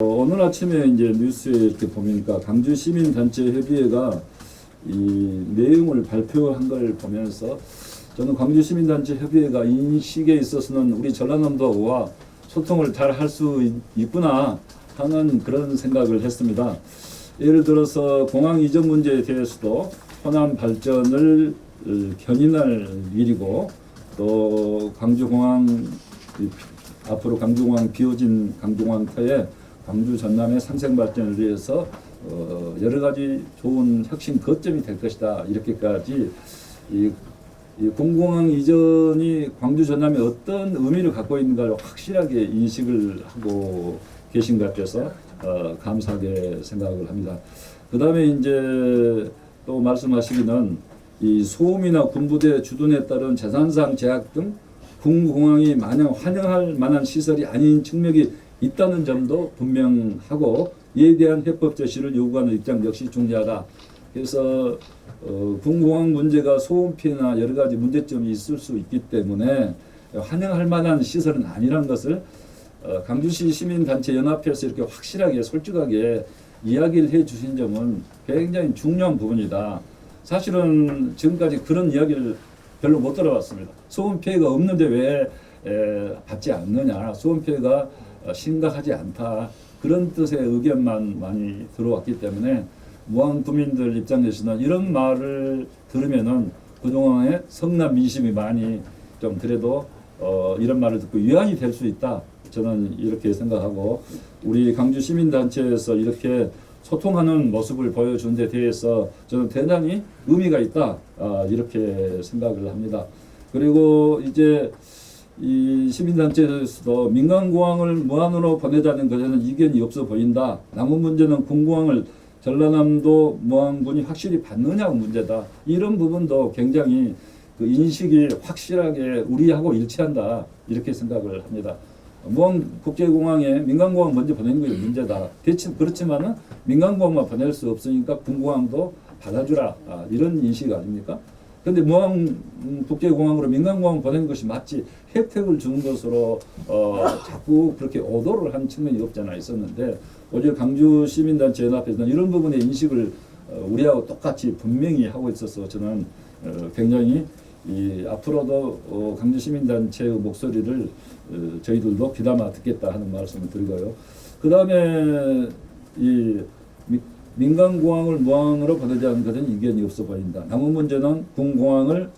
오늘 아침에 이제 뉴스에 이렇게 보니까 광주시민단체협의회가 이 내용을 발표한 걸 보면서 저는 광주시민단체협의회가 인식에 있어서는 우리 전라남도와 소통을 잘 할 수 있구나 하는 그런 생각을 했습니다. 예를 들어서 공항 이전 문제에 대해서도 호남 발전을 견인할 일이고, 또 광주공항 앞으로 광주공항 비워진 광주공항터에 광주 전남의 상생 발전을 위해서 여러 가지 좋은 혁신 거점이 될 것이다. 이렇게까지 이 공공항 이전이 광주 전남에 어떤 의미를 갖고 있는가를 확실하게 인식을 하고 계신 것 같아서 감사하게 생각을 합니다. 그 다음에 이제 또 말씀하시기는 이 소음이나 군부대 주둔에 따른 재산상 제약 등 군공항이 마냥 환영할 만한 시설이 아닌 측면이 있다는 점도 분명하고, 이에 대한 해법 제시를 요구하는 입장 역시 중요하다. 그래서 군공항 문제가 소음 피해나 여러 가지 문제점이 있을 수 있기 때문에 환영할 만한 시설은 아니라는 것을 광주시 시민단체 연합회에서 이렇게 확실하게 솔직하게 이야기를 해 주신 점은 굉장히 중요한 부분이다. 사실은 지금까지 그런 이야기를 별로 못 들어봤습니다. 소음 피해가 없는데 왜 받지 않느냐, 소음 피해가 심각하지 않다, 그런 뜻의 의견만 많이 들어왔기 때문에 무안 구민들 입장에서는 이런 말을 들으면은 그동안의 성남 민심이 많이 좀 그래도 이런 말을 듣고 위안이 될 수 있다, 저는 이렇게 생각하고, 우리 광주 시민단체에서 이렇게 소통하는 모습을 보여준 데 대해서 저는 대단히 의미가 있다, 이렇게 생각을 합니다. 그리고 이제 이 시민단체에서도 민간공항을 무한으로 보내자는 것에는 이견이 없어 보인다. 남은 문제는 군공항을 전라남도 무안군이 확실히 받느냐 문제다. 이런 부분도 굉장히 그 인식이 확실하게 우리하고 일치한다, 이렇게 생각을 합니다. 무안 국제공항에 민간공항 먼저 보내는 게 문제다. 그렇지만은 민간공항만 보낼 수 없으니까 군공항도 받아주라, 이런 인식 아닙니까? 그런데 무안 국제공항으로 민간공항 보내는 것이 맞지, 혜택을 주는 것으로 자꾸 그렇게 오도를 한 측면이 없잖아 있었는데, 오히려 광주 시민단체 연합에서는 이런 부분의 인식을 우리하고 똑같이 분명히 하고 있어서 저는 굉장히 앞으로도 광주 시민단체의 목소리를 저희들도 귀담아 듣겠다 하는 말씀을 드리고요. 그 다음에 이 민간공항을 무항으로 보내자는 것은 이견이 없어 보인다. 남은 문제는 군공항을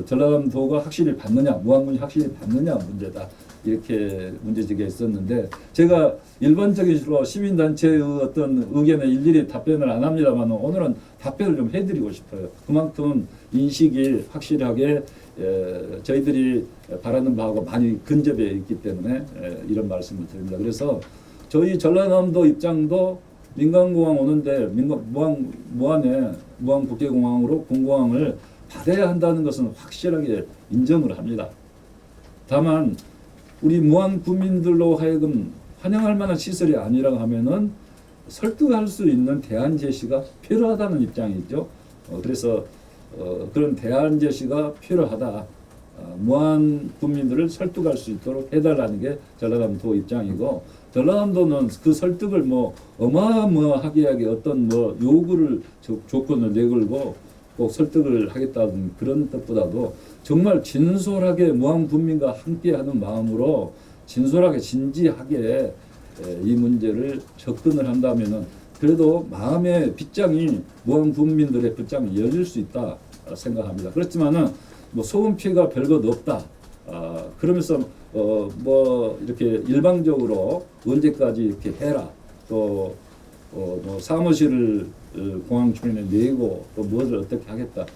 전라남도가 확실히 받느냐, 무항군이 확실히 받느냐 문제다, 이렇게 문제제기가 있었는데, 제가 일반적으로 시민단체의 어떤 의견에 일일이 답변을 안 합니다만 오늘은 답변을 좀 해드리고 싶어요. 그만큼 인식이 확실하게 저희들이 바라는 바하고 많이 근접해 있기 때문에 이런 말씀을 드립니다. 그래서 저희 전라남도 입장도 민간공항 오는데 무안 국제공항으로 군공항을 받아야 한다는 것은 확실하게 인정을 합니다. 다만 우리 무안 구민들로 하여금 환영할 만한 시설이 아니라고 하면은 설득할 수 있는 대안 제시가 필요하다는 입장이죠. 그래서 그런 대안 제시가 필요하다. 무안 구민들을 설득할 수 있도록 해달라는 게 전라남도 입장이고, 전라남도는 그 설득을 어마어마하게 어떤 요구를 조건을 내걸고 꼭 설득을 하겠다는 그런 뜻보다도 정말 진솔하게 무안 군민과 함께하는 마음으로 진솔하게 진지하게 이 문제를 접근을 한다면은 그래도 마음의 빗장이 무안 군민들의 빗장이 열릴 수 있다 생각합니다. 그렇지만은 소음 피해가 별것 없다, 그러면서 이렇게 일방적으로 언제까지 이렇게 해라, 또 사무실을 공항 주변에 내고 또 뭐를 어떻게 하겠다,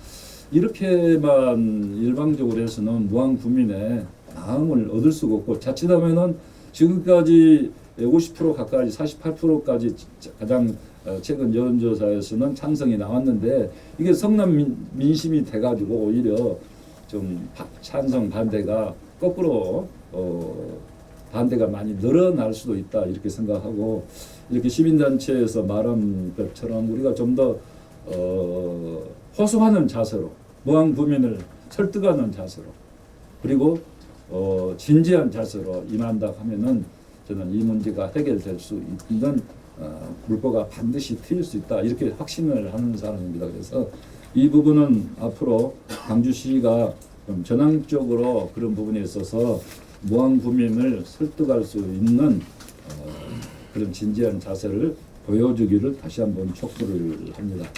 이렇게만 일방적으로 해서는 무안 구민의 마음을 얻을 수가 없고, 자칫하면은 지금까지 50% 가까이 48%까지 가장 최근 여론조사에서는 찬성이 나왔는데, 이게 성남 민심이 돼가지고 오히려 좀 찬성 반대가 거꾸로 반대가 많이 늘어날 수도 있다, 이렇게 생각하고, 이렇게 시민단체에서 말한 것처럼 우리가 좀 더 호소하는 자세로, 무안 구민을 설득하는 자세로, 그리고 진지한 자세로 임한다 하면은 저는 이 문제가 해결될 수 있는 물꼬가 반드시 트일 수 있다 이렇게 확신을 하는 사람입니다. 그래서 이 부분은 앞으로 광주시가 좀 전향적으로 그런 부분에 있어서 무안구민을 설득할 수 있는 그런 진지한 자세를 보여주기를 다시 한번 촉구를 합니다.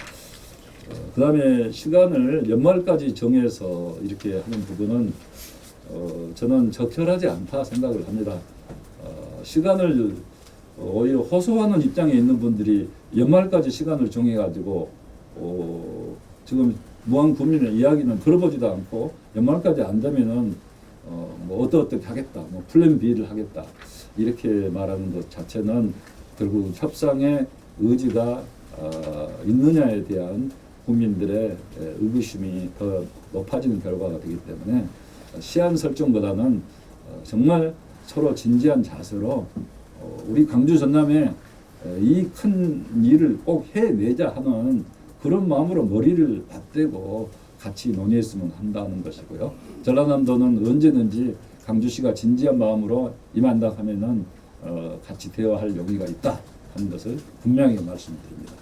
그 다음에 시간을 연말까지 정해서 이렇게 하는 부분은 저는 적절하지 않다 생각을 합니다. 시간을 오히려 호소하는 입장에 있는 분들이 연말까지 시간을 정해가지고 지금 무안구민의 이야기는 들어보지도 않고 연말까지 안 되면은 뭐 어떻게 하겠다, 뭐 플랜 B를 하겠다 이렇게 말하는 것 자체는 결국 협상의 의지가 있느냐에 대한 국민들의 의구심이 더 높아지는 결과가 되기 때문에 시한 설정보다는 정말 서로 진지한 자세로 우리 광주 전남에 이 큰 일을 꼭 해내자 하는 그런 마음으로 머리를 맞대고 같이 논의했으면 한다는 것이고요. 전라남도는 언제든지 광주시가 진지한 마음으로 임한다 하면은 같이 대화할 용의가 있다 하는 것을 분명히 말씀드립니다.